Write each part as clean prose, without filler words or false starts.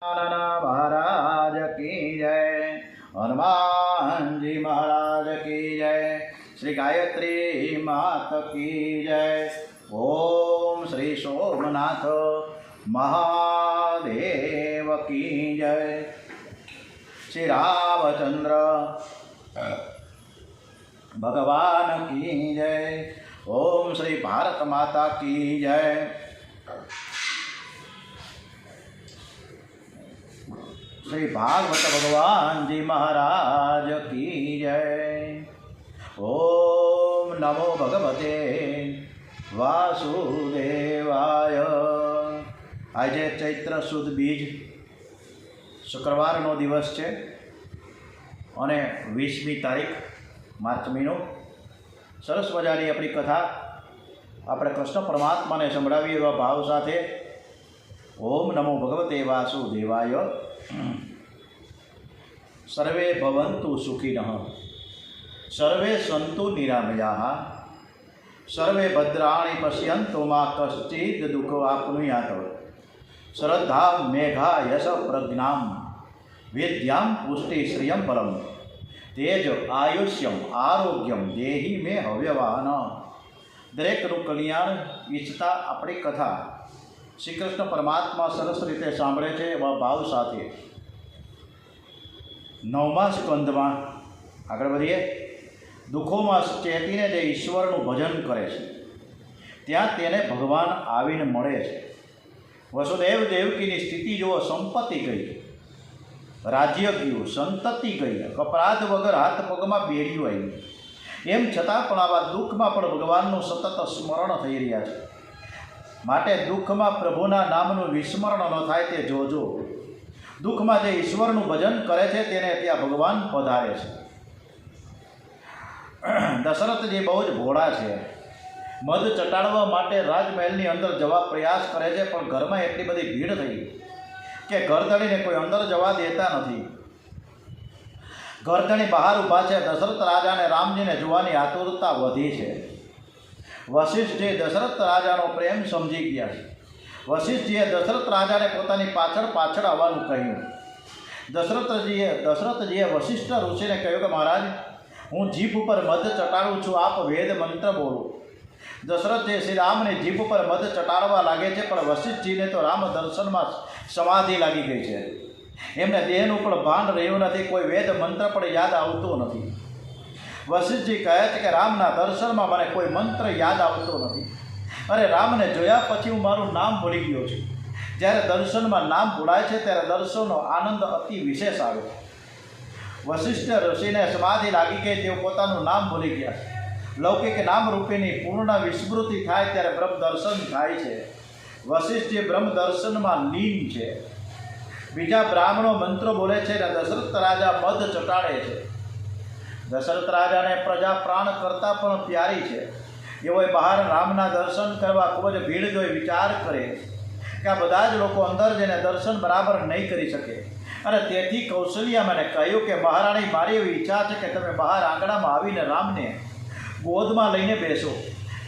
महाराज की जय, हनुमान जी महाराज की जय, श्री गायत्री मात की जय। ओम श्री सोमनाथ महादेव की जय, श्री रामचंद्र भगवान की जय। ओम श्री भारत माता की जय। श्री भागवत भगवान जी महाराज की जय। ओम नमो भगवते वासुदेवाय। आज चैत्र सुद बीज शुक्रवारનો દિવસ છે અને 20મી તારીખ માર્ચ મહિનો। સરસ મજાની આપણી કથા આપણે કૃષ્ણ પરમાત્માને સંભળાવી એવા ભાવ સાથે ઓમ નમો ભગવતે વાસુદેવાય। सर्वे भवन्तु सुखिनः, सर्वे सन्तु निरामयाः, सर्वे भद्राणि पश्यन्तु मा कश्चित् दुःखमाप्नुयात्। श्रद्धा मेघा यश प्रज्ञां विद्यां पुष्टि श्रियं बलं तेज आयुष्यम आरोग्यम देहि मे हव्यवान। दरेकનું કલ્યાણ ઈચ્છતા આપણી કથા શ્રી કૃષ્ણ પરમાત્મા સરસ રીતે સાંભળે છે એવા ભાવ સાથે 9મા સ્કંદમાં આગળ વધીએ। દુઃખોમાં ચેતીને જે ઈશ્વરનું ભજન કરે છે ત્યાં તેને ભગવાન આવીને મળે છે। વસુદેવ દેવકીની સ્થિતિ જુઓ, સંપત્તિ ગઈ, રાજ્ય ગયું, સંતતિ ગઈ, અપરાધ વગર હાથ પગમાં બેડીઓ આવી, એમ છતાં પણ આવા દુઃખમાં પણ ભગવાનનું સતત સ્મરણ થઈ રહ્યા છે। માટે દુઃખમાં પ્રભુના નામનું વિસ્મરણ ન થાય તે જોજો। દુઃખમાં જે ઈશ્વરનું ભજન કરે છે તેને ત્યાં ભગવાન પધારે છે। દશરથજી બહુ જ ભોળા છે। મધ ચટાડવા માટે રાજમહેલની અંદર જવા પ્રયાસ કરે છે, પણ ઘરમાં એટલી બધી ભીડ થઈ કે ઘરધણીને કોઈ અંદર જવા દેતા નથી। ઘરધણી બહાર ઊભા છે। દશરથ રાજાને રામજીને જોવાની આતુરતા વધી છે। વશિષ્ઠજી દશરથ રાજાનો પ્રેમ સમજી ગયા છે। વશિષ્ઠજીએ દશરથ રાજાને પોતાની પાછળ પાછળ આવવાનું કહ્યું। દશરથજીએ વશિષ્ઠ ઋષિને કહ્યું કે મહારાજ, હું જીભ ઉપર મધ ચટાડું છું, આપ વેદ મંત્ર બોલો। દશરથજી શ્રી રામની જીભ ઉપર મધ ચટાડવા લાગે છે, પણ વશિષ્ઠજીને તો રામ દર્શનમાં સમાધિ લાગી ગઈ છે। એમને દેહનું પણ ભાન રહ્યું નથી, કોઈ વેદ મંત્ર પણ યાદ આવતો નથી। વશિષ્ઠજી કહે છે કે રામના દર્શનમાં મને કોઈ મંત્ર યાદ આવતો નથી। અરે રામને જોયા પછી હું મારું નામ ભૂલી ગયો છું। જ્યારે દર્શનમાં નામ ભૂલાય છે ત્યારે દર્શનનો આનંદ અતિ વિશેષ આવે છે। વશિષ્ઠ ઋષિને સમાધિ લાગી ગઈ, તેઓ પોતાનું નામ ભૂલી ગયા છે। લૌકિક નામ રૂપીની પૂર્ણ વિસ્મૃતિ થાય ત્યારે બ્રહ્મ દર્શન થાય છે। વશિષ્ઠજી બ્રહ્મ દર્શનમાં લીન છે। બીજા બ્રાહ્મણો મંત્રો બોલે છે અને દશરથ રાજા મધ ચટાડે છે। દશરથ રાજાને પ્રજા પ્રાણ કરતાં પણ પ્યારી છે। એઓએ બહાર રામના દર્શન કરવા ખૂબ જ ભીડ જોઈ વિચાર કરે કે આ બધા જ લોકો અંદર જઈને દર્શન બરાબર નહીં કરી શકે, અને તેથી કૌશલ્યા મને કહ્યું કે મહારાણી, મારી એવી ઈચ્છા છે કે તમે બહાર આંગણામાં આવીને રામને ગોદમાં લઈને બેસો,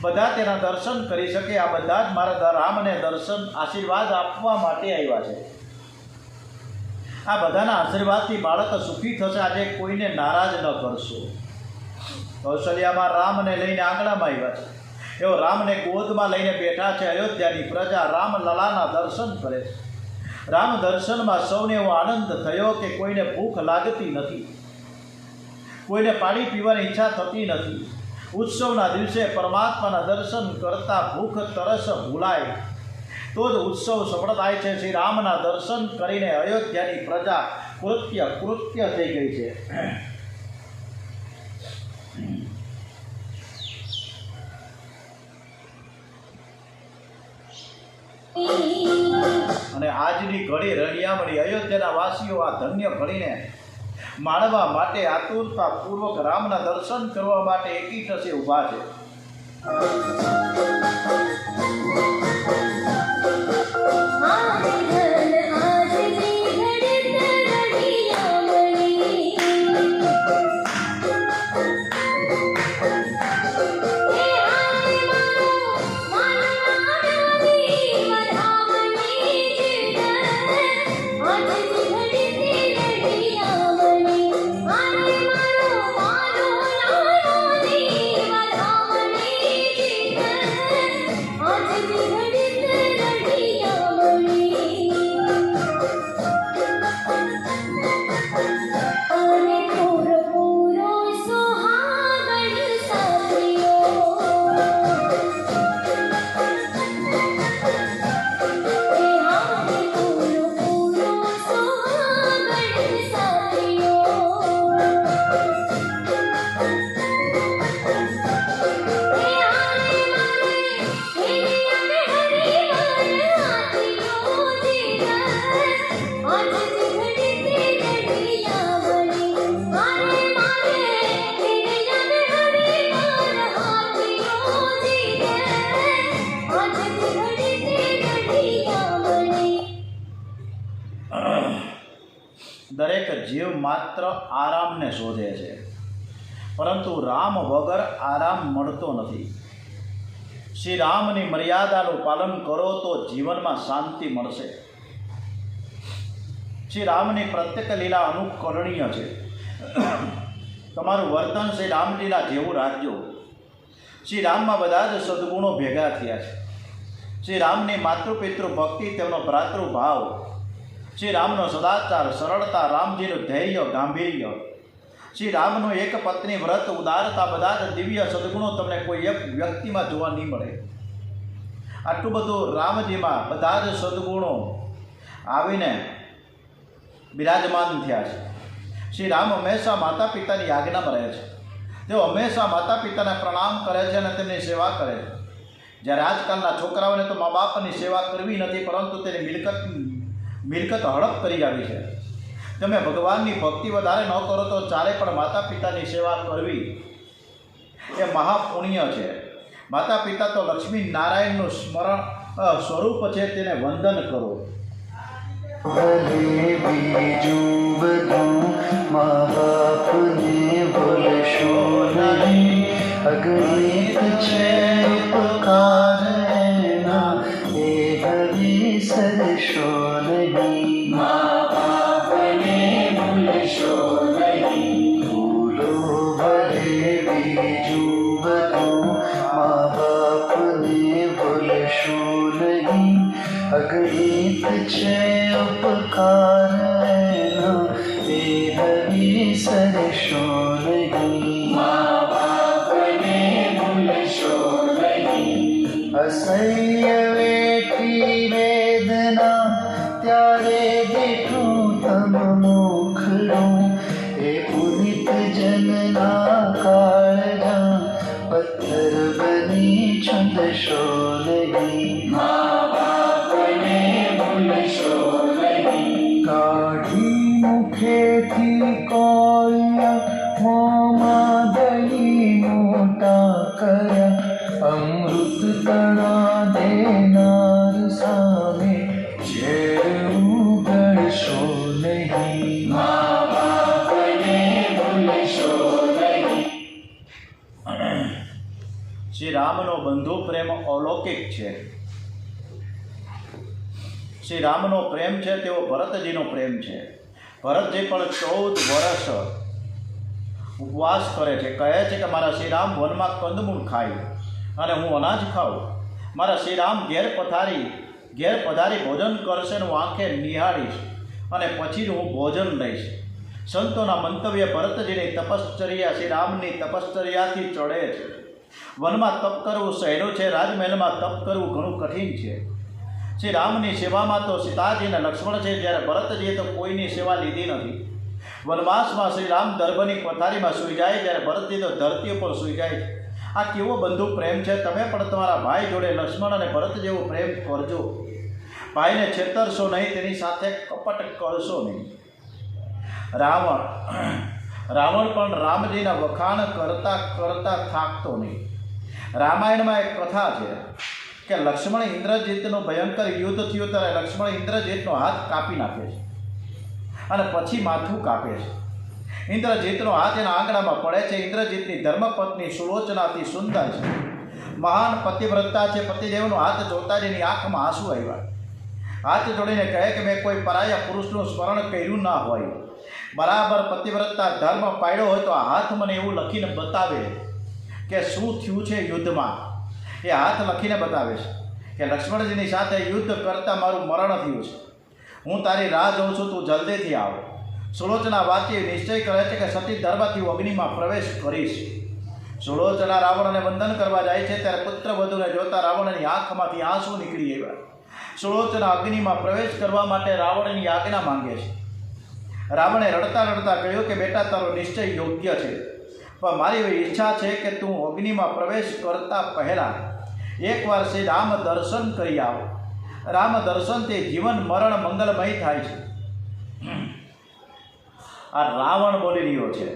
બધા તેના દર્શન કરી શકે। આ બધા જ મારા રામને દર્શન આશીર્વાદ આપવા માટે આવ્યા છે। આ બધાના આશીર્વાદથી બાળક સુખી થશે। આજે કોઈને નારાજ ન કરશો। કૌશલ્યામાં રામને લઈને આંગણામાં આવ્યા છે। એઓ રામને ગોદમાં લઈને બેઠા છે। અયોધ્યાની પ્રજા રામલલાના દર્શન કરે છે। રામ દર્શનમાં સૌને એવો આનંદ થયો કે કોઈને ભૂખ લાગતી નથી, કોઈને પાણી પીવાની ઈચ્છા થતી નથી। ઉત્સવના દિવસે પરમાત્માના દર્શન કરતાં ભૂખ તરસ ભૂલાય તો જ ઉત્સવ સફળ થાય છે। શ્રી રામના દર્શન કરીને અયોધ્યાની પ્રજા કૃત્ય થઈ ગઈ છે। અને આજની ઘડી રળિયામણી અયોધ્યાના વાસીઓ આ ધન્ય ઘડીને માણવા માટે આતુરતાપૂર્વક રામના દર્શન કરવા માટે એકી ટસે ઊભા છે। I દરેક જીવ માત્ર આરામને શોધે છે, પરંતુ રામ વગર આરામ મળતો નથી. શ્રી રામની મર્યાદાનું પાલન કરો તો જીવનમાં શાંતિ મળશે. શ્રી રામની પ્રત્યેક લીલા અનુકરણીય છે. તમારું વર્તન શ્રી રામલીલા જેવું રાખજો. શ્રી રામમાં બધા જ સદગુણો ભેગા થયા છે. શ્રી રામની માતૃપિતૃ ભક્તિ, તેમનો ભ્રાતૃભાવ, શ્રી રામનો સદાચાર, સરળતા, રામજીનું ધૈર્ય, ગાંભીર્ય, શ્રી રામનું એક પત્ની વ્રત, ઉદારતા, બધા જ દિવ્ય સદગુણો તમને કોઈ એક વ્યક્તિમાં જોવા નહીં મળે. આટલું બધું રામજીમાં બધા જ સદગુણો આવીને બિરાજમાન થયા છે. શ્રી રામ હંમેશા માતા પિતાની આજ્ઞામાં રહે છે. તેઓ હંમેશા માતા પિતાને પ્રણામ કરે છે અને તેમની સેવા કરે છે. જ્યારે આજકાલના છોકરાઓને તો મા બાપની સેવા કરવી નથી, પરંતુ તેની મિલકત હડપ કરી આવી છે. તમે ભગવાનની ભક્તિ વધારે ન કરો તો ચાલે, પણ માતા પિતાની સેવા કરવી એ મહાપુણ્ય છે. માતા પિતા તો લક્ષ્મી નારાયણનું સ્વરૂપ છે, તેને વંદન કરો. ભલે બીજું બધું મહાપને બોલશો નહીં, અગણિત છે ઉપકાર એના, એ વિસરશો નહીં. મહાપને બોલશો નહીં, ભૂલો ભલે બીજું બધું મહાપને બોલશો નહીં, અગણિત છે ઉપકાર એના, એ વિસરશો નહીં. મા બાપને ભૂલશો નહીં. અસહ્ય વેઠી વેદના ત્યારે દેખું તમ મુખડું, એ પુનિત જનના કાળજા પથ્થર બની છંદશો નહીં. કાઢી મુખેથી કોળિયા, મોંમાં દહીં મોટા કર્યા, અમૃત તણા દેનાર સામે ઝેર ઉગળશો નહીં. મા બાપને ભૂલશો નહીં. શ્રી રામનો બંધુ પ્રેમ અલૌકિક છે. શ્રી રામનો પ્રેમ છે તેવો ભરતજીનો પ્રેમ છે. ભરતજી પણ 14 વર્ષ ઉપવાસ કરે છે. કહે છે કે મારા શ્રી રામ વનમાં કંદમૂળ ખાય અને હું અનાજ ખાઉં. મારા શ્રી રામ ઘેર પધારી ભોજન કરશે ને હું આંખે નિહાળીશ અને પછી હું ભોજન લઈશ. સંતોના મંતવ્ય ભરતજીની તપશ્ચર્યા શ્રી રામની તપશ્ચર્યાથી ચડે છે. વનમાં તપ કરવું સહેલું છે, રાજમહેલમાં તપ કરવું ઘણું કઠિન છે. શ્રી રામની સેવામાં તો સીતાજી અને લક્ષ્મણ છે, જ્યારે ભરતજીએ તો કોઈની સેવા લીધી નથી. વનવાસમાં શ્રી રામ દર્ભની પથારીમાં સૂઈ જાય, જ્યારે ભરતજી તો ધરતી ઉપર સૂઈ જાય છે. આ કેવો બંધુ પ્રેમ છે! તમે પણ તમારા ભાઈ જોડે લક્ષ્મણ અને ભરત જેવો પ્રેમ કરજો. ભાઈને છેતરશો નહીં, તેની સાથે કપટ કરશો નહીં. રાવણ પણ રામજીના વખાણ કરતા કરતા થાકતો નહીં. રામાયણમાં એક કથા છે કે લક્ષ્મણ ઇન્દ્રજીતનું ભયંકર યુદ્ધ થયું ત્યારે લક્ષ્મણ ઇન્દ્રજીતનો હાથ કાપી નાખે છે અને પછી માથું કાપે છે. ઇન્દ્રજીતનો હાથ એના આંગણામાં પડે છે. ઇન્દ્રજીતની ધર્મપત્ની સુલોચનાથી સુંદર છે, મહાન પતિવ્રતા છે. પતિદેવનો હાથ જોતા જ એની આંખમાં આંસુ આવ્યા. હાથ જોડીને કહે કે મેં કોઈ પરાયા પુરુષનું સ્મરણ કર્યું ના હોય. બરાબર પતિવ્રતા ધર્મ પાડ્યો હોય તો આ હાથ મને એવું લખીને બતાવે કે શું થયું છે યુદ્ધમાં. એ હાથ લખીને બતાવે છે કે લક્ષ્મણજીની સાથે યુદ્ધ કરતાં મારું મરણ થયું છે. હું તારી રાહ જોઉં છું, તું જલ્દીથી આવ. સુલોચના વાંચી નિશ્ચય કરે છે કે સતી ધર્મથી હું અગ્નિમાં પ્રવેશ કરીશ. સુલોચના રાવણને વંદન કરવા જાય છે ત્યારે પુત્રવધૂને જોતા રાવણની આંખમાંથી આંસુ નીકળી આવ્યા. સુલોચના અગ્નિમાં પ્રવેશ કરવા માટે રાવણની આજ્ઞા માંગે છે. રાવણે રડતા રડતા કહ્યું કે બેટા, તારો નિશ્ચય યોગ્ય છે, પણ મારી એવી ઈચ્છા છે કે તું અગ્નિમાં પ્રવેશ કરતા પહેલાં એકવાર શ્રી રામ દર્શન કરી આવ. રામ દર્શનથી જીવન મરણ મંગલમય થાય છે. આ રાવણ બોલી રહ્યો છે.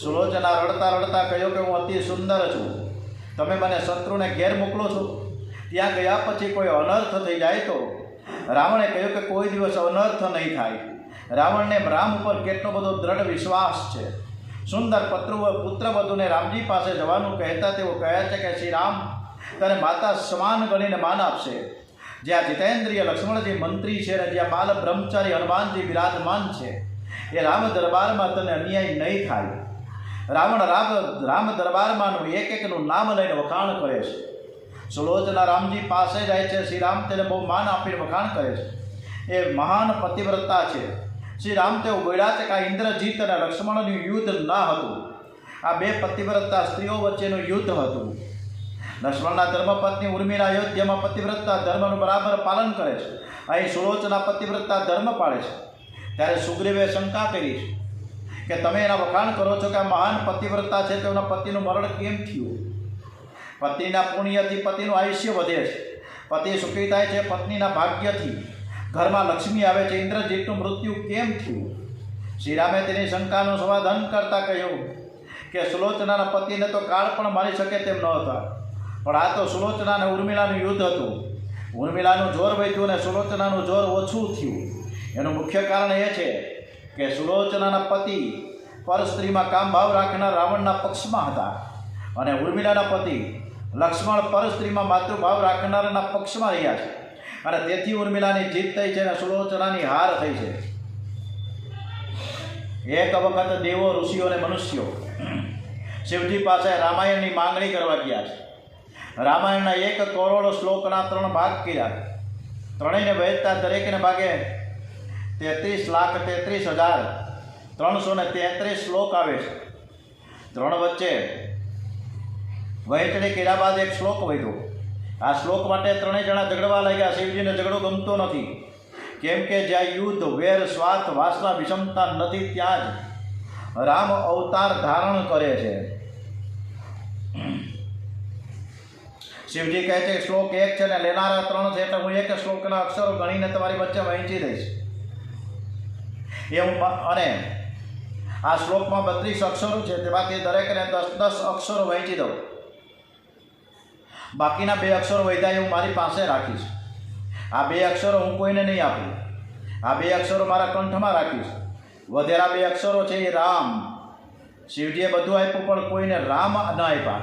સુલોચના રડતા રડતા કહ્યું કે હું અતિ સુંદર છું, તમે મને શત્રુને ઘેર મોકલો છો. ત્યાં ગયા પછી કોઈ અનર્થ થઈ જાય તો રાવણે કહ્યું કે કોઈ દિવસ અનર્થ નહીં થાય. રાવણને રામ ઉપર કેટલો બધો દ્રઢ વિશ્વાસ છે. સુંદર પુત્રવધૂને રામજી પાસે જવાનું કહેતા તેઓ કહે છે કે શ્રી રામ તને માતા સમાન ગણીને માન આપશે. જ્યાં જીતેન્દ્રિય લક્ષ્મણજી મંત્રી છે અને જ્યાં બાલ બ્રહ્મચારી હનુમાનજી બિરાજમાન છે એ રામ દરબારમાં તને અન્યાય નહીં થાય. રાવણ રામ દરબારમાંનું એક એકનું નામ લઈને વખાણ કરે છે. સુલોચના રામજી પાસે જાય છે. શ્રી રામ તેને બહુ માન આપીને વખાણ કરે છે. એ મહાન પતિવ્રતા છે. શ્રી રામ તેઓ બોલ્યા છે કે આ ઇન્દ્રજીત અને લક્ષ્મણનું યુદ્ધ ના હતું, આ બે પતિવ્રતા સ્ત્રીઓ વચ્ચેનું યુદ્ધ હતું. લક્ષ્મણના ધર્મપત્ની ઉર્મિલા અયોધ્યામાં પતિવ્રતા ધર્મનું બરાબર પાલન કરે છે. અહીં સુલોચના પતિવ્રતા ધર્મ પાળે છે. ત્યારે સુગ્રીવે શંકા કરી છે કે તમે એના વખાણ કરો છો કે આ મહાન પતિવ્રતા છે, તેઓના પતિનું મરણ કેમ થયું? પત્નીના પુણ્યથી પતિનું આયુષ્ય વધે છે, પતિ સુખી થાય છે. પત્નીના ભાગ્યથી ઘરમાં લક્ષ્મી આવે છે. ઇન્દ્રજીતનું મૃત્યુ કેમ થયું? શ્રીરામે તેની શંકાનું સમાધાન કરતાં કહ્યું કે સુલોચનાના પતિને તો કાળ પણ મારી શકે તેમ ન હતા, પણ આ તો સુલોચના અને ઉર્મિલાનું યુદ્ધ હતું. ઉર્મિલાનું જોર વધ્યું અને સુલોચનાનું જોર ઓછું થયું. એનું મુખ્ય કારણ એ છે કે સુલોચનાના પતિ પર સ્ત્રીમાં કામભાવ રાખનાર રાવણના પક્ષમાં હતા અને ઉર્મિલાના પતિ લક્ષ્મણ પર સ્ત્રીમાં માતૃભાવ રાખનારના પક્ષમાં રહ્યા છે. અને તેથી ઉર્મિલાની જીત થઈ છે અને સુલોચનાની હાર થઈ છે. એક વખત દેવો, ઋષિઓ અને મનુષ્યો શિવજી પાસે રામાયણની માંગણી કરવા ગયા છે. રામાયણના 1 કરોડ શ્લોકના 3 ભાગ કર્યા. ત્રણેયને વહેંચતા દરેકને ભાગે 33,33,333 શ્લોક આવે છે. 3 વચ્ચે વહેંચણી કર્યા બાદ એક શ્લોક વધ્યો. આ શ્લોક માટે ત્રણેય જણા ઝઘડવા લાગ્યા. શિવજીને ઝઘડો ગમતો નથી, કેમ કે જ્યાં યુદ્ધ, વેર, સ્વાર્થ, વાસના, વિષમતા નથી ત્યાં જ રામ અવતાર ધારણ કરે છે. શિવજી કહે છે શ્લોક 1 છે ને લેનારા 3 છે, એટલે હું 1 શ્લોકના અક્ષરો ગણીને તમારી વચ્ચે વહેંચી દઈશ. અને આ શ્લોકમાં 32 અક્ષરો છે, તેમાંથી દરેકને 10-10 અક્ષરો વહેંચી દઉં. બાકીના 2 અક્ષરો વધ્યા એ હું મારી પાસે રાખીશ. આ 2 અક્ષરો હું કોઈને નહીં આપું. આ 2 અક્ષરો મારા કંઠમાં રાખીશ. વધેલા 2 અક્ષરો છે એ રામ. શિવજીએ બધું આપ્યું પણ કોઈને રામ ન આપ્યા.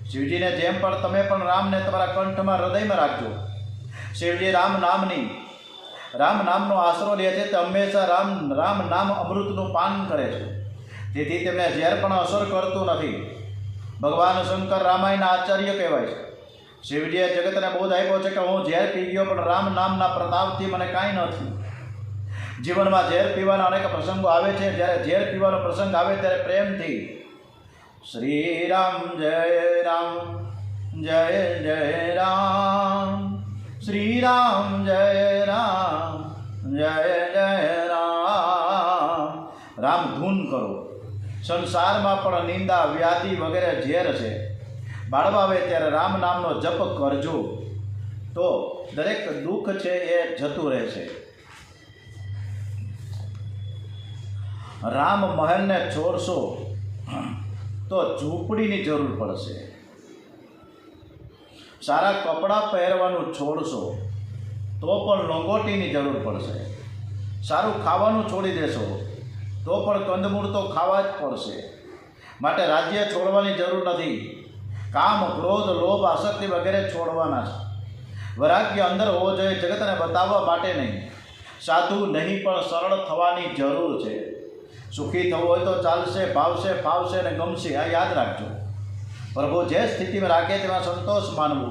શિવજીને જેમ પણ તમે પણ રામને તમારા કંઠમાં, હૃદયમાં રાખજો. શિવજી રામ નામનો આશરો લે છે. તે હંમેશા રામ નામ અમૃતનું પાન કરે છે, તેથી તેમને ઝેર પણ અસર કરતું નથી. ભગવાન શંકર રામાયણના આચાર્ય કહેવાય છે. શિવજીએ જગતને બોધ આપ્યો છે કે હું ઝેર પી ગયો પણ રામ નામના પ્રતાપથી મને કાંઈ ન થયું. જીવનમાં ઝેર પીવાના અનેક પ્રસંગો આવે છે. જ્યારે ઝેર પીવાનો પ્રસંગ આવે ત્યારે પ્રેમથી શ્રી રામ જય રામ જય જય રામ, શ્રી રામ જય રામ જય જય રામ રામ ધૂન કરો. સંસારમાં પણ નિંદા, વ્યાધિ વગેરે ઝેર છે. બાળવા આવે ત્યારે રામ નામનો જપ કરજો તો દરેક દુઃખ છે એ જતું રહેશે. રામ મહેલને છોડશો તો ઝૂંપડીની જરૂર પડશે. સારા કપડાં પહેરવાનું છોડશો તો પણ લંગોટીની જરૂર પડશે. સારું ખાવાનું છોડી દેશો તો પણ કંદમૂળ તો ખાવા જ પડશે. માટે રાજ્ય છોડવાની જરૂર નથી. કામ, ક્રોધ, લોભ, આસક્તિ વગેરે છોડવાના છે. વૈરાગ્ય અંદર હોવો જોઈએ, જગતને બતાવવા માટે નહીં. સાધુ નહીં પણ સરળ થવાની જરૂર છે. સુખી થવું હોય તો ચાલશે, ભાવશે, ફાવશે અને ગમશે. આ યાદ રાખજો. પ્રભુ જે સ્થિતિમાં રાખે તેમાં સંતોષ માનવો.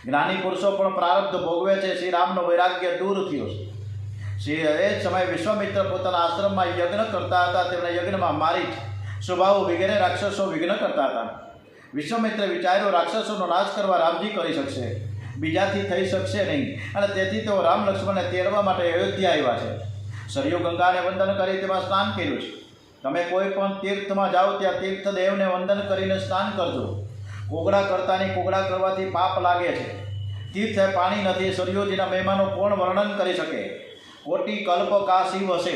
જ્ઞાની પુરુષો પણ પ્રારબ્ધ ભોગવે છે. શ્રી રામનો વૈરાગ્ય દૂર થયો છે. એ જ સમયે વિશ્વામિત્ર પોતાના આશ્રમમાં યજ્ઞ કરતા હતા. તેમણે યજ્ઞમાં મારીચ, સુબાહુ વગેરે રાક્ષસો વિઘ્ન કરતા હતા. વિશ્વામિત્રે વિચાર્યું રાક્ષસોનો નાશ કરવા રામજી કરી શકશે, બીજાથી થઈ શકશે નહીં, અને તેથી તેઓ રામ લક્ષ્મણને તેડવા માટે અયોધ્યા આવ્યા છે. સરયુ ગંગાને વંદન કરી તેમાં સ્નાન કર્યું છે. તમે કોઈ પણ તીર્થમાં જાઓ ત્યાં તીર્થદેવને વંદન કરીને સ્નાન કરજો. કોગળા કરતાની કોગળા કરવાથી પાપ લાગે છે. તીર્થે પાણી નથી. સરયુજીના મહિમાનો કોણ વર્ણન કરી શકે? કોટી કલ્પ કાશી વસે,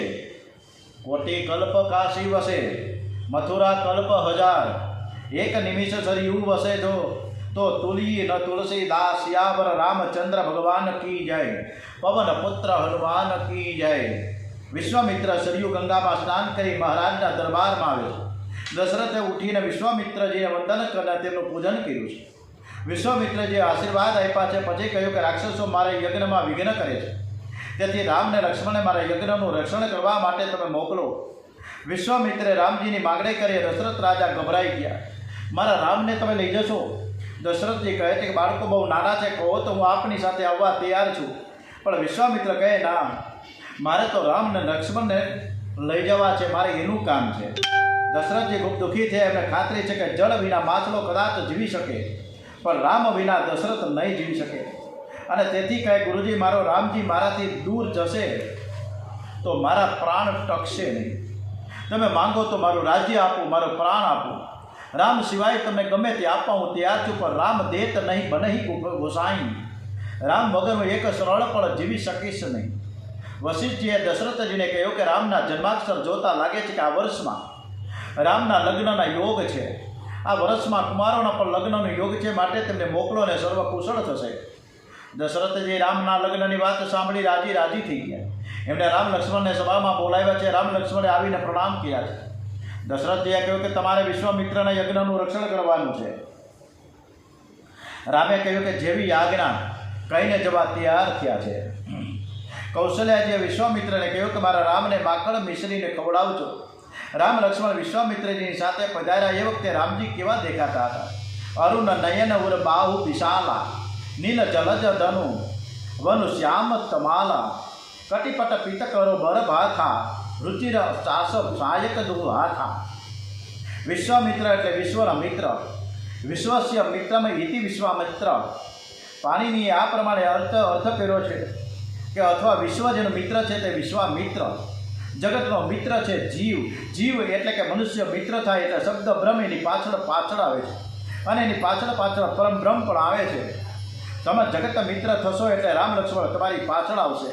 કોટી કલ્પ કાશી વસે, મથુરા કલ્પ 1000. એક નિમિષ સરયુ વસે તો તુલી ન તુલસીદાસ સિયાવર રામચંદ્ર ભગવાન કી જય, પવન પુત્ર હનુમાન કી જય. વિશ્વામિત્ર સરયુ ગંગામાં સ્નાન કરી મહારાજના દરબારમાં આવ્યો. દશરથે ઉઠીને વિશ્વામિત્રજીને વંદન કરીને તેમનું પૂજન કર્યું છે. વિશ્વામિત્રજીએ આશીર્વાદ આપ્યા છે. પછી કહ્યું કે રાક્ષસો મારા યજ્ઞમાં વિઘ્ન કરે છે, તેથી રામને લક્ષ્મણને મારા યજ્ઞનું રક્ષણ કરવા માટે તમે મોકલો. વિશ્વામિત્રે રામજીની માગણી કરી. દશરથ રાજા ગભરાઈ ગયા. મારા રામને તમે લઈ જશો? દશરથજી કહે છે કે બાળકો બહુ નાના છે, કહો તો હું આપની સાથે આવવા તૈયાર છું. પણ વિશ્વામિત્ર કહે ના, મારે તો રામને લક્ષ્મણને લઈ જવા છે, મારે એનું કામ છે. દશરથજી ખૂબ દુઃખી થયા. એમને ખાતરી છે કે જળ વિના માછલો કદાચ જીવી શકે, પણ રામ વિના દશરથ નહીં જીવી શકે. અને તેથી કહે ગુરુજી, મારો રામજી મારાથી દૂર જશે તો મારા પ્રાણ ટકશે નહીં. તમે માંગો તો મારું રાજ્ય આપું, મારો પ્રાણ આપું. રામ સિવાય તમને ગમે તે આપવા હું તૈયાર છું, પણ રામ દેત નહીં બનહી ગોસાઈ. રામ વગર હું એક સરળ પણ જીવી શકીશ નહીં. વશિષ્ઠજીએ દશરથજીને કહ્યું કે રામના જન્માક્ષર જોતા લાગે છે કે આ વર્ષમાં રામના લગ્નના યોગ છે. આ વર્ષમાં કુમારોના પણ લગ્નનો યોગ છે, માટે તેમને મોકલો અને સર્વ કુશળ થશે. દશરથજી રામના લગ્નની વાત સાંભળી રાજી થઈ ગયા. એમણે રામ લક્ષ્મણને સભામાં બોલાવ્યા છે. રામ લક્ષ્મણે આવીને પ્રણામ કર્યા છે. દશરથજીએ કહ્યું કે તમારે વિશ્વામિત્રના યજ્ઞનું રક્ષણ કરવાનું છે. રામે કહ્યું કે જેવી આજ્ઞા કહીને જવા તૈયાર થયા છે. કૌશલ્યાજીએ વિશ્વામિત્રને કહ્યું કે મારા રામને માખણ મિશ્રીને ખવડાવજો. રામ લક્ષ્મણ વિશ્વામિત્રજીની સાથે પધાર્યા. એ વખતે રામજી કેવા દેખાતા હતા? અરુણ નયન ઉર બાહુ વિશાલા, નીલ જલજ ધનુ વનુ શ્યામ તમાલા, કટિપટ પિતકરો બર ભાથા, રુચિર ચાસબ સાયક દુ હાથા. વિશ્વામિત્ર એટલે વિશ્વના મિત્ર. વિશ્વસ્ય મિત્રમ ઇતિ વિશ્વામિત્ર. પાણીની આ પ્રમાણે અર્થ કર્યો છે કે અથવા વિશ્વ જેનો મિત્ર છે તે વિશ્વામિત્ર. જગતનો મિત્ર છે જીવ. જીવ એટલે કે મનુષ્ય મિત્ર થાય એટલે શબ્દ બ્રહ્મ એની પાછળ આવે છે, અને એની પાછળ પરમ બ્રહ્મ પણ આવે છે. તમે જગત મિત્ર થશો એટલે રામ લક્ષ્મણ તમારી પાછળ આવશે.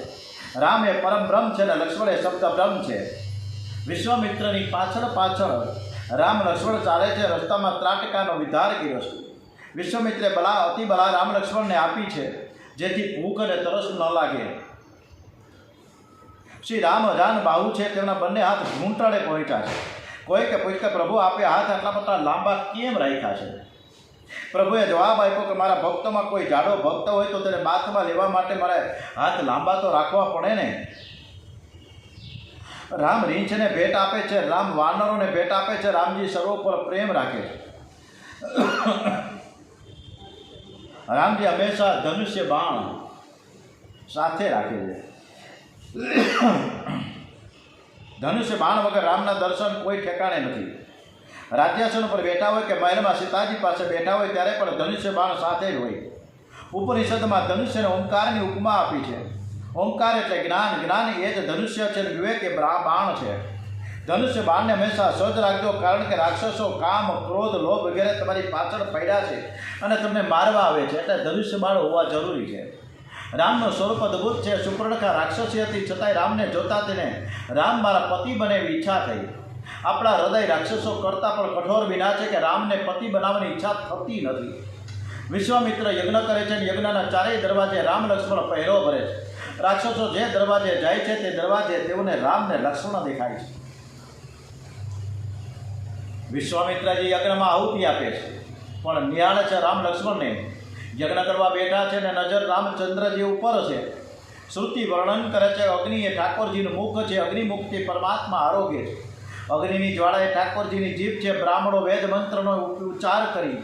રામ એ પરમ બ્રહ્મ છે અને લક્ષ્મણ એ શબ્દ બ્રહ્મ છે. વિશ્વામિત્રની પાછળ રામ લક્ષ્મણ ચાલે છે. રસ્તામાં ત્રાટકાનો વિધાર કર્યો છે. વિશ્વામિત્રે અતિ બલા રામ લક્ષ્મણને આપી છે, જેથી ભૂખ અને તરસ ન લાગે. શ્રી રામ અજાન બાહુ છે, તેમના બંને હાથ ઘૂંટણે પહોંચ્યા છે. કોઈ કે પૂછ કે પ્રભુ આપે હાથ આટલા બધા લાંબા કેમ રાખ્યા છે? પ્રભુએ જવાબ આપ્યો કે મારા ભક્તોમાં કોઈ જાડો ભક્ત હોય તો તેને બાથમાં લેવા માટે મારે હાથ લાંબા તો રાખવા પડે ને. રામ રીંછને ભેટ આપે છે, રામ વાનરોને ભેટ આપે છે. રામજી સર્વો પર પ્રેમ રાખે છે. રામજી હંમેશા ધનુષ્ય બાણ સાથે રાખે છે. ધનુષ્ય બાણ વગર રામના દર્શન કોઈ ઠેકાણે નથી. રાજ્યાસન પર બેઠા હોય કે મહેલમાં સીતાજી પાસે બેઠા હોય ત્યારે પણ ધનુષ્ય બાણ સાથે જ હોય. ઉપનિષદમાં ધનુષ્યને ઓમકારની ઉપમા આપી છે. ઓમકાર એટલે જ્ઞાન. જ્ઞાન એ જ ધનુષ્ય છે. વિવેક એ બાણ છે. ધનુષ્ય બાણને હંમેશા સજ્જ રાખજો, કારણ કે રાક્ષસો કામ, ક્રોધ, લોભ વગેરે તમારી પાછળ પડ્યા છે અને તમને મારવા આવે છે, એટલે ધનુષ્ય બાણ હોવા જરૂરી છે. રામનું સ્વરૂપ અદ્ભુત છે. સુપર્ણખા રાક્ષસી હતી, છતાંય રામને જોતા તેને રામ મારા પતિ બને એવી ઈચ્છા થઈ. આપણા હૃદય રાક્ષસો કરતાં પણ કઠોર વિના છે કે રામને પતિ બનાવવાની ઈચ્છા થતી નથી. વિશ્વામિત્ર યજ્ઞ કરે છે અને યજ્ઞના ચારેય દરવાજે રામ લક્ષ્મણ પહેરો ભરે છે. રાક્ષસો જે દરવાજે જાય છે તે દરવાજે તેઓને રામને લક્ષ્મણ દેખાય છે. વિશ્વામિત્રજી યજ્ઞમાં આહુતિ આપે છે, પણ નિહાળે છે રામ લક્ષ્મણને. યજ્ઞ કરવા બેઠા છે ને નજર રામચંદ્રજી ઉપર છે. શ્રુતિ વર્ણન કરે છે અગ્નિ એ ઠાકોરજીનું મુખ છે. અગ્નિમુખથી પરમાત્મા આરોગ્ય છે. અગ્નિની જ્વાળા એ ઠાકોરજીની જીભ છે. બ્રાહ્મણો વેદ મંત્રનો ઉચ્ચાર કરી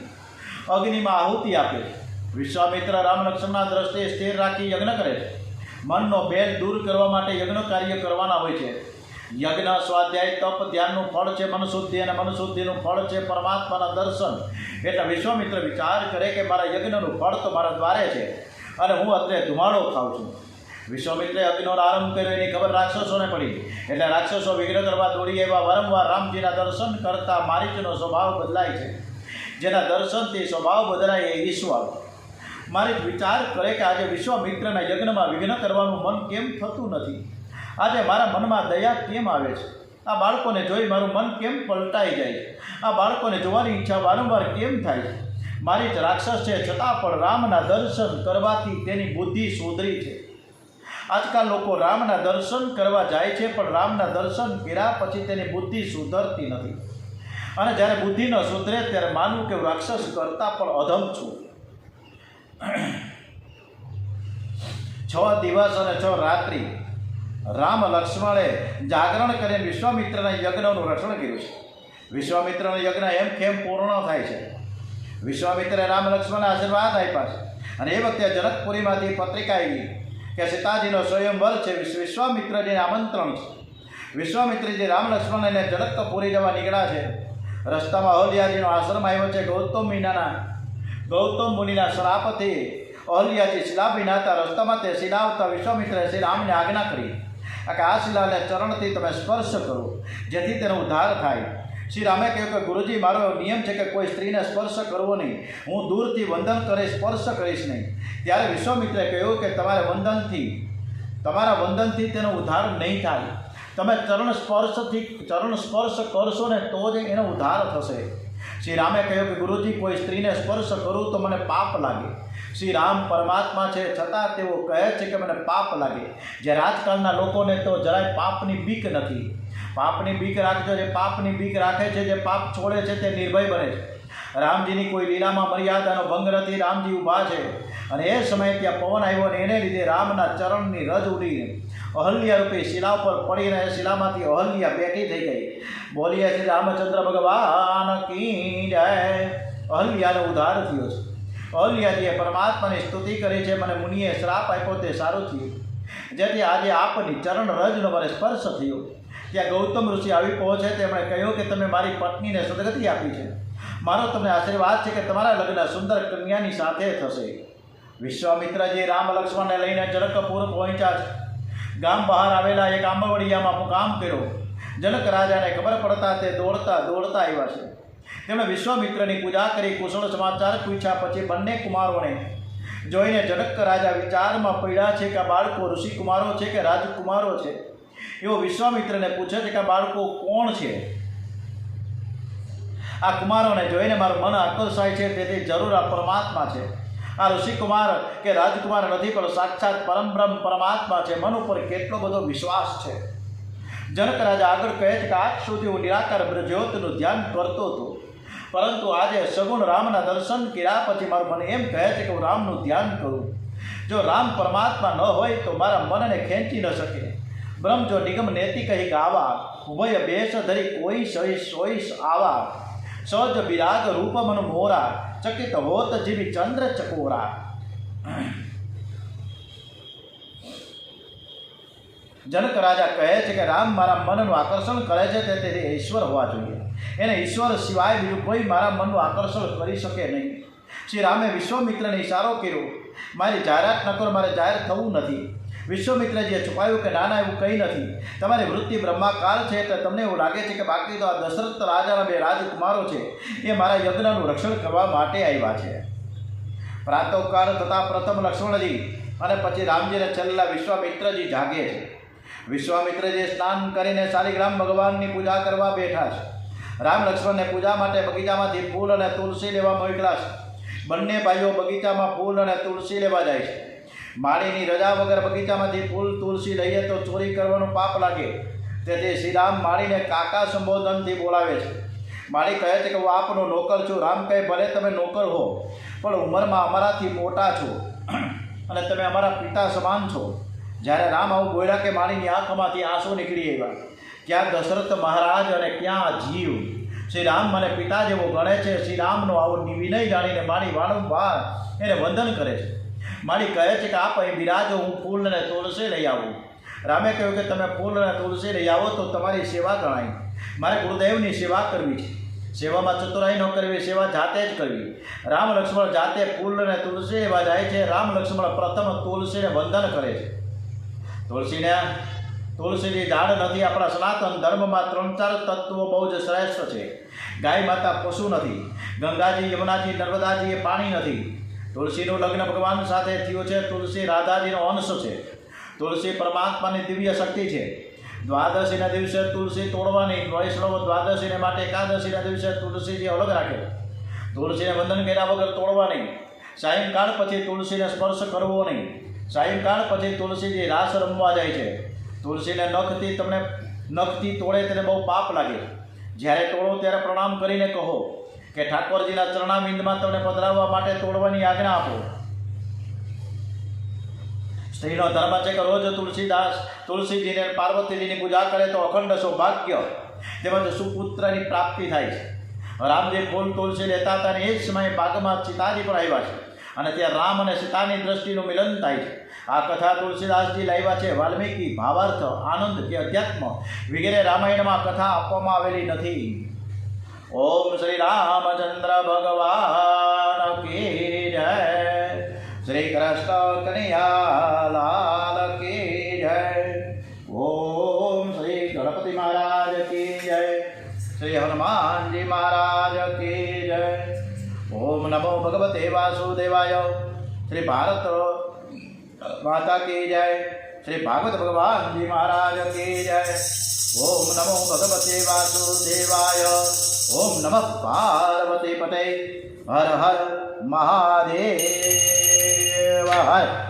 અગ્નિમાં આહુતિ આપે છે. વિશ્વામિત્ર રામ લક્ષ્મણના દ્રષ્ટિએ સ્થિર રાખી યજ્ઞ કરે છે. મનનો ભેદ દૂર કરવા માટે યજ્ઞ કાર્ય કરવાના હોય છે. યજ્ઞ, સ્વાધ્યાય, તપ, ધ્યાનનું ફળ છે મનશુદ્ધિ, અને મનશુદ્ધિનું ફળ છે પરમાત્માના દર્શન. એટલે વિશ્વામિત્ર વિચાર કરે કે મારા યજ્ઞનું ફળ તો મારા દ્વારે છે અને હું અત્યારે ધુમાડો ખાઉં છું. વિશ્વામિત્રે યજ્ઞનો આરંભ કર્યો. એની ખબર રાક્ષસોને પડી, એટલે રાક્ષસો વિઘ્ન કરવા દોડી આવ્યા. વારંવાર રામજીના દર્શન કરતા મારીચનો સ્વભાવ બદલાય છે. જેના દર્શનથી સ્વભાવ બદલાય એ ઈશ્વર. મારીચ વિચાર કરે કે આજે વિશ્વામિત્રના યજ્ઞમાં વિઘ્ન કરવાનું મન કેમ થતું નથી? આજે મારા મનમાં દયા કેમ આવે છે? આ બાળકોને જોઈ મારું મન કેમ પલટાઈ જાય છે? આ બાળકોને જોવાની ઈચ્છા વારંવાર કેમ થાય છે? મારી જ રાક્ષસ છે, છતાં પણ રામના દર્શન કરવાથી તેની બુદ્ધિ સુધરી છે. આજકાલ લોકો રામના દર્શન કરવા જાય છે, પણ રામના દર્શન કર્યા પછી તેની બુદ્ધિ સુધરતી નથી. અને જ્યારે બુદ્ધિ ન સુધરે ત્યારે માનવું કે હું રાક્ષસ કરતાં પણ અધમ છું. 6 દિવસ અને 6 રાત્રિ રામ લક્ષ્મણે જાગરણ કરીને વિશ્વામિત્રના યજ્ઞનું રક્ષણ કર્યું છે. વિશ્વામિત્રનો યજ્ઞ એમ કેમ પૂર્ણ થાય છે? વિશ્વામિત્રે રામ લક્ષ્મણને આશીર્વાદ આપ્યા છે. અને એ વખતે જનકપુરીમાંથી પત્રિકા આવી કે સીતાજીનો સ્વયંવર છે, વિશ્વામિત્રજીને આમંત્રણ છે. વિશ્વામિત્રજી રામ લક્ષ્મણને જનકપુરી જવા નીકળ્યા છે. રસ્તામાં અહલ્યાજીનો આશ્રમ આવ્યો છે. ગૌતમ મુનિના શ્રાપથી અહલ્યાજી શિલા વિનાતા રસ્તામાં તે શિલા આવતા વિશ્વામિત્રે શ્રી રામને આજ્ઞા કરી કે આ શિલાને ચરણથી તમે સ્પર્શ કરો, જેથી તેનો ઉદ્ધાર થાય. શ્રી રામે કહ્યું કે ગુરુજી, મારો નિયમ છે કે કોઈ સ્ત્રીને સ્પર્શ કરવો નહીં. હું દૂરથી વંદન કરીશ, સ્પર્શ કરીશ નહીં. ત્યારે વિશ્વામિત્રે કહ્યું કે તમારા વંદનથી તેનો ઉદ્ધાર નહીં થાય. તમે ચરણ સ્પર્શ કરશો ને તો જ એનો ઉદ્ધાર થશે. શ્રી રામે કહ્યું કે ગુરુજી, કોઈ સ્ત્રીને સ્પર્શ કરું તો મને પાપ લાગે. શ્રી રામ પરમાત્મા છે, છતાં તેઓ કહે છે કે મને પાપ લાગે. જ્યારે આજકાલના લોકોને તો જરાય પાપની બીક નથી. પાપની બીક રાખજો. જે પાપની બીક રાખે છે, જે પાપ છોડે છે, તે નિર્ભય બને છે. રામજીની કોઈ લીલામાં મર્યાદાનો ભંગ નથી. રામજી ઊભા છે અને એ સમયે ત્યાં પવન આવ્યો અને એને લીધે રામના ચરણની રજ ઉડીને અહલ્યા રૂપી શિલા ઉપર પડીને શિલામાંથી અહલ્યા બેઠી થઈ ગઈ. બોલીએ શ્રી રામચંદ્ર ભગવાન કી જય. અહલ્યાનો ઉદ્ધાર થયો છે. અહલ્યાજીએ પરમાત્માની સ્તુતિ કરી છે. મને મુનિએ શ્રાપ આપ્યો તે સારું થયું, જેથી આજે આપની ચરણ રજનો મને સ્પર્શ થયો. ત્યાં ગૌતમ ઋષિ આવી પહોંચે. તેમણે કહ્યું કે તમે મારી પત્નીને સદગતિ આપી છે. મારો તમને આશીર્વાદ છે કે તમારા લગ્ન સુંદર કન્યાની સાથે થશે. વિશ્વામિત્રજી રામ લક્ષ્મણને લઈને જનકપુર પહોંચ્યા છે. ગામ બહાર આવેલા એક આંબવડિયામાં મુકામ કર્યો. જનક રાજાને ખબર પડતા તે દોડતા આવ્યા છે. તેમણે વિશ્વામિત્રની પૂજા કરી, કુશળ સમાચાર પૂછ્યા. પછી બંને કુમારોને જોઈને જનક રાજા વિચારમાં પડ્યા છે કે આ બાળકો ઋષિકુમારો છે કે રાજકુમારો છે. એવો વિશ્વામિત્રને પૂછે છે કે આ બાળકો કોણ છે? આ કુમારોને જોઈને મારું મન આકર્ષાય છે, તેથી જરૂર આ પરમાત્મા છે. આ ઋષિકુમાર કે રાજકુમાર નથી, પણ સાક્ષાત પરમબ્રહ્મ પરમાત્મા છે. મન ઉપર કેટલો બધો વિશ્વાસ છે. જનક રાજા આગળ કહે છે કે આજ સુધી હું નિરાકાર બ્રજ્યોતનું ધ્યાન કરતો હતો, પરંતુ આજે સગુણ રામના દર્શન કર્યા પછી મારું મન એમ કહે છે કે હું રામનું ધ્યાન કરું. જો રામ પરમાત્મા ન હોય તો મારા મનને ખેંચી ન શકે. બ્રહ્મ જો નિગમ નેતિ કહી ગાવા, ઉભય બેસ ધરી કોઈ સોઈશ આવા. સહજ વિરાગ રૂપ મન મોરા, ચકિત હોત જીવી ચંદ્ર ચકોરા. જનક રાજા કહે છે કે રામ મારા મનનું આકર્ષણ કરે છે, તેથી ઈશ્વર હોવા જોઈએ. એને ઈશ્વર સિવાય બીજું કોઈ મારા મનનું આકર્ષણ કરી શકે નહીં. શ્રી રામે વિશ્વામિત્રને ઇશારો કર્યો. મારી જાહેરાત ન કરો, મારે જાહેર થવું નથી. વિશ્વામિત્રજીએ છુપાયું કે નાના, એવું કંઈ નથી. તમારી વૃત્તિ બ્રહ્માકાર છે, એટલે તમને એવું લાગે છે કે બાકી તો આ દશરથ રાજાના 2 રાજકુમારો છે, એ મારા યજ્ઞનું રક્ષણ કરવા માટે આવ્યા છે. પ્રાતઃકાળ થતાં પ્રથમ લક્ષ્મણજી અને પછી રામજીને છેલ્લા વિશ્વામિત્રજી જાગે છે. વિશ્વામિત્રજી સ્નાન કરીને શાલિગ્રામ ભગવાનની પૂજા કરવા બેઠા છે. રામ લક્ષ્મણને પૂજા માટે બગીચામાંથી ફૂલ અને તુલસી લેવા મોકલ્યા છે. બંને ભાઈઓ બગીચામાં ફૂલ અને તુલસી લેવા જાય છે. માળીની રજા વગર બગીચામાંથી ફૂલ તુલસી લઈએ તો ચોરી કરવાનું પાપ લાગે, તેથી શ્રીરામ માળીને કાકા સંબોધનથી બોલાવે છે. માળી કહે છે કે હું આપનો નોકર છું. રામ કહે, ભલે તમે નોકર હો, પણ ઉંમરમાં અમારાથી મોટા છો અને તમે અમારા પિતા સમાન છો. જ્યારે રામ આવું બોલ્યા કે માળીની આંખમાંથી આંસુ નીકળી આવ્યા. ક્યાં દશરથ મહારાજ અને ક્યાં જીવ. શ્રી રામ મને પિતા જેવો ગણે છે. શ્રી રામનો આવો વિનય જાણીને માળી વારંવાર એને વંદન કરે છે. માળી કહે છે કે આપ અહીં બિરાજો, હું ફૂલ અને તુલસી લઈ આવું. રામે કહ્યું કે તમે ફૂલ અને તુલસી લઈ આવો તો તમારી સેવા ગણાય. મારે ગુરુદેવની સેવા કરવી છે. સેવામાં ચતુરાઈ ન કરવી, સેવા જાતે જ કરવી. રામ લક્ષ્મણ જાતે ફૂલ અને તુલસી લેવા જાય છે. રામ લક્ષ્મણ પ્રથમ તુલસીને વંદન કરે છે. તુલસીની ઝાડ નથી. આપણા સનાતન ધર્મમાં 3-4 તત્વો બહુ જ શ્રેષ્ઠ છે. ગાય માતા પશુ નથી. ગંગાજી, યમુનાજી, નર્મદાજી એ પાણી નથી. તુલસીનું લગ્ન ભગવાન સાથે થયું છે. તુલસી રાધાજીનો અંશ છે. તુલસી પરમાત્માની દિવ્ય શક્તિ છે. દ્વાદશીના દિવસે તુલસી તોડવાની. વૈષ્ણવ દ્વાદશીને માટે એકાદશીના દિવસે તુલસીજી અલગ રાખે. તુલસીને વંદન કર્યા વગર તોડવા નહીં. સાયંકાળ પછી તુલસીને સ્પર્શ કરવો નહીં. સાયંકાળ પછી તુલસીજી રાસ રમવા જાય છે. તુલસીને નખથી તોડે તેને બહુ પાપ લાગે. જ્યારે તોડો ત્યારે પ્રણામ કરીને કહો કે ઠાકોરજીના ચરણાબિંદમાં તમને પધરાવવા માટે તોડવાની આજ્ઞા આપો. સ્ત્રીનો ધર્મ છે કે રોજ તુલસીજીને પાર્વતીજીની પૂજા કરે તો અખંડ સૌભાગ્ય તેમજ સુપુત્રની પ્રાપ્તિ થાય છે. રામજી ફૂલ તુલસી લેતા હતા અને એ જ સમયે બાગમાં સીતાજી પણ આવ્યા છે અને ત્યાં રામ અને સીતાની દ્રષ્ટિનું મિલન થાય છે. આ કથા તુલસીદાસજી લાવ્યા છે. વાલ્મીકી ભાવાર્થ, આનંદ કે અધ્યાત્મ વગેરે રામાયણમાં કથા આપવામાં આવેલી નથી. ઓમ શ્રી રામચંદ્ર ભગવાન કી જય. શ્રી કૃષ્ણ કનૈયા લાલ કી જય. ઓમ શ્રી ગણપતિ મહારાજ કી જય. શ્રી હનુમાનજી મહારાજ કી જય. ઓમ નમો ભગવતે વાસુદેવાય. શ્રી ભારત માતા કી જય. શ્રી ભાગવત ભગવાનજી મહારાજ કી જય. ઓમ નમો ભગવતે વાસુદેવાય. ઓમ નમઃ પાર્વતી પતે. હર હર મહાદેવ હર.